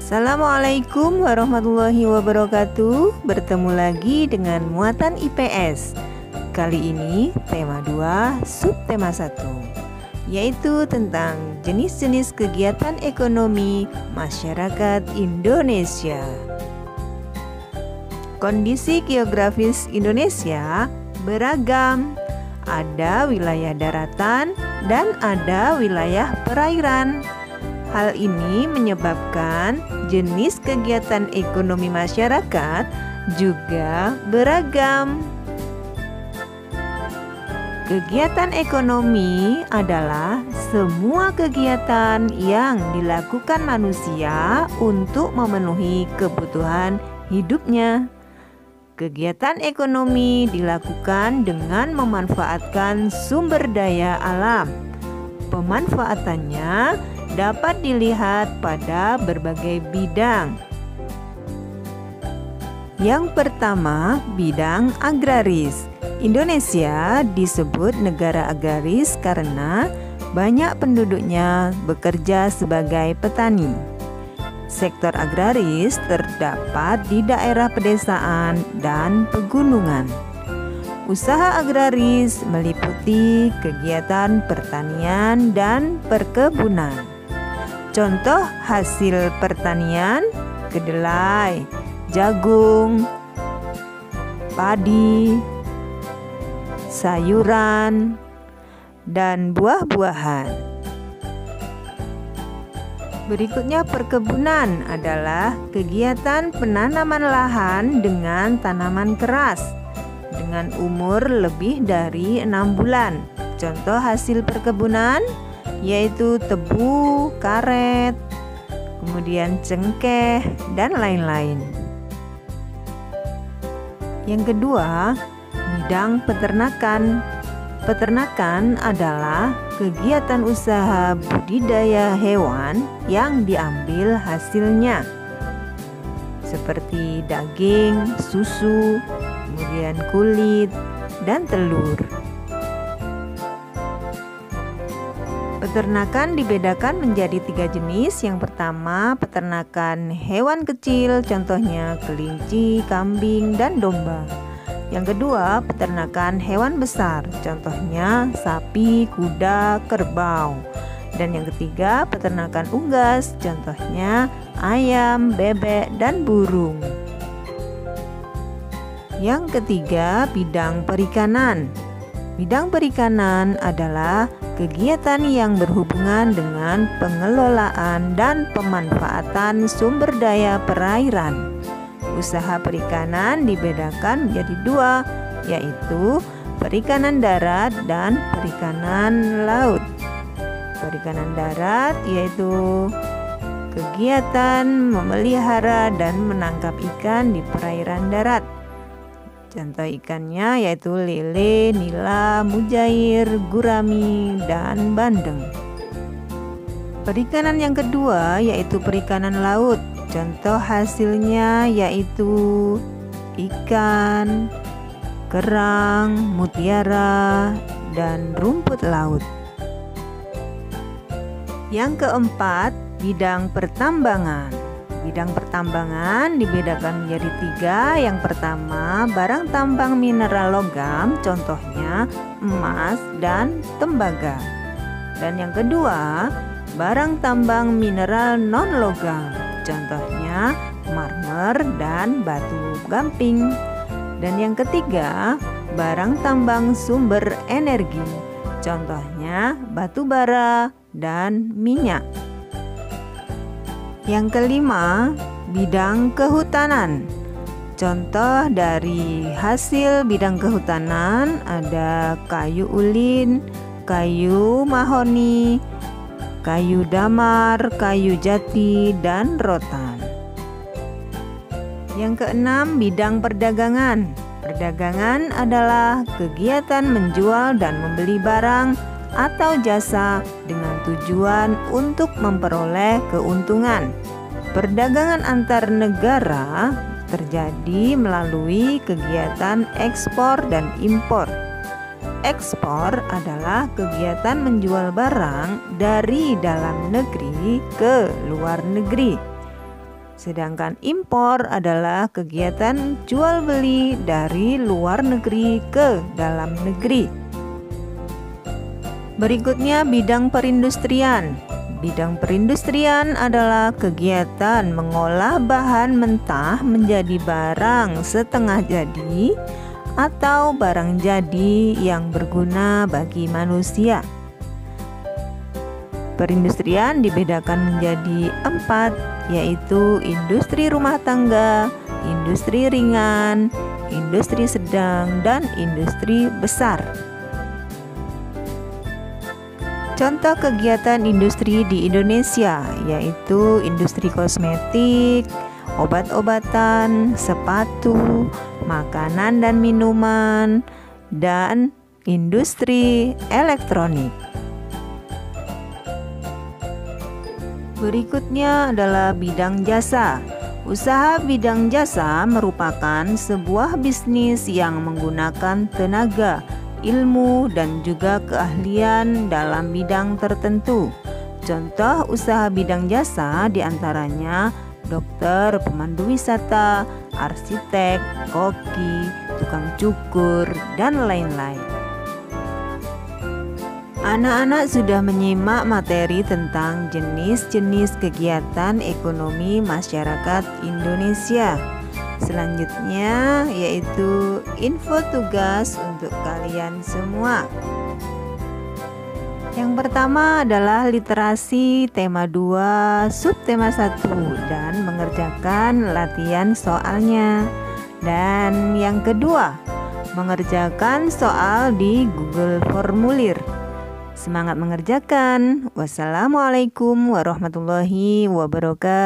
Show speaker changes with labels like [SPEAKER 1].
[SPEAKER 1] Assalamualaikum warahmatullahi wabarakatuh. Bertemu lagi dengan Muatan IPS. Kali ini tema 2, subtema 1, yaitu tentang jenis-jenis kegiatan ekonomi masyarakat Indonesia. Kondisi geografis Indonesia beragam. Ada wilayah daratan dan ada wilayah perairan. Hal ini menyebabkan jenis kegiatan ekonomi masyarakat juga beragam. Kegiatan ekonomi adalah semua kegiatan yang dilakukan manusia untuk memenuhi kebutuhan hidupnya. Kegiatan ekonomi dilakukan dengan memanfaatkan sumber daya alam. Pemanfaatannya dapat dilihat pada berbagai bidang. Yang pertama, bidang agraris. Indonesia disebut negara agraris karena banyak penduduknya bekerja sebagai petani. Sektor agraris terdapat di daerah pedesaan dan pegunungan. Usaha agraris meliputi kegiatan pertanian dan perkebunan. Contoh hasil pertanian: kedelai, jagung, padi, sayuran, dan buah-buahan. Berikutnya, perkebunan adalah kegiatan penanaman lahan dengan tanaman keras dengan umur lebih dari 6 bulan. Contoh hasil perkebunan yaitu tebu, karet, kemudian cengkeh, dan lain-lain. Yang kedua, bidang peternakan. Peternakan adalah kegiatan usaha budidaya hewan yang diambil hasilnya, seperti daging, susu, kemudian kulit, dan telur. Peternakan dibedakan menjadi 3 jenis. Yang pertama, peternakan hewan kecil, contohnya kelinci, kambing, dan domba. Yang kedua, peternakan hewan besar, contohnya sapi, kuda, kerbau. Dan yang ketiga, peternakan unggas, contohnya ayam, bebek, dan burung. Yang ketiga, bidang perikanan. Bidang perikanan adalah kegiatan yang berhubungan dengan pengelolaan dan pemanfaatan sumber daya perairan. Usaha perikanan dibedakan menjadi 2, yaitu perikanan darat dan perikanan laut. Perikanan darat yaitu kegiatan memelihara dan menangkap ikan di perairan darat. Contoh ikannya yaitu lele, nila, mujair, gurami, dan bandeng. Perikanan yang kedua yaitu perikanan laut. Contoh hasilnya yaitu ikan, kerang, mutiara, dan rumput laut. Yang keempat, bidang pertambangan. Bidang pertambangan dibedakan menjadi 3. Yang pertama, barang tambang mineral logam, contohnya emas dan tembaga. Dan yang kedua, barang tambang mineral non-logam, contohnya marmer dan batu gamping. Dan yang ketiga, barang tambang sumber energi, contohnya batu bara dan minyak. Yang kelima, bidang kehutanan. Contoh dari hasil bidang kehutanan ada kayu ulin, kayu mahoni, kayu damar, kayu jati, dan rotan. Yang keenam, bidang perdagangan. Perdagangan adalah kegiatan menjual dan membeli barang atau jasa dengan tujuan untuk memperoleh keuntungan. Perdagangan antar negara terjadi melalui kegiatan ekspor dan impor. Ekspor adalah kegiatan menjual barang dari dalam negeri ke luar negeri. Sedangkan impor adalah kegiatan jual beli dari luar negeri ke dalam negeri. Berikutnya bidang perindustrian. Bidang perindustrian adalah kegiatan mengolah bahan mentah menjadi barang setengah jadi atau barang jadi yang berguna bagi manusia. Perindustrian dibedakan menjadi 4, yaitu industri rumah tangga, industri ringan, industri sedang, dan industri besar. Contoh kegiatan industri di Indonesia yaitu industri kosmetik, obat-obatan, sepatu, makanan dan minuman, dan industri elektronik. Berikutnya adalah bidang jasa. Usaha bidang jasa merupakan sebuah bisnis yang menggunakan tenaga, ilmu, dan juga keahlian dalam bidang tertentu. Contoh usaha bidang jasa diantaranya dokter, pemandu wisata, arsitek, koki, tukang cukur, dan lain-lain. Anak-anak sudah menyimak materi tentang jenis-jenis kegiatan ekonomi masyarakat Indonesia. Selanjutnya yaitu info tugas untuk kalian semua. Yang pertama adalah literasi tema 2, subtema 1, dan mengerjakan latihan soalnya. Dan yang kedua, mengerjakan soal di Google Formulir. Semangat mengerjakan. Wassalamualaikum warahmatullahi wabarakatuh.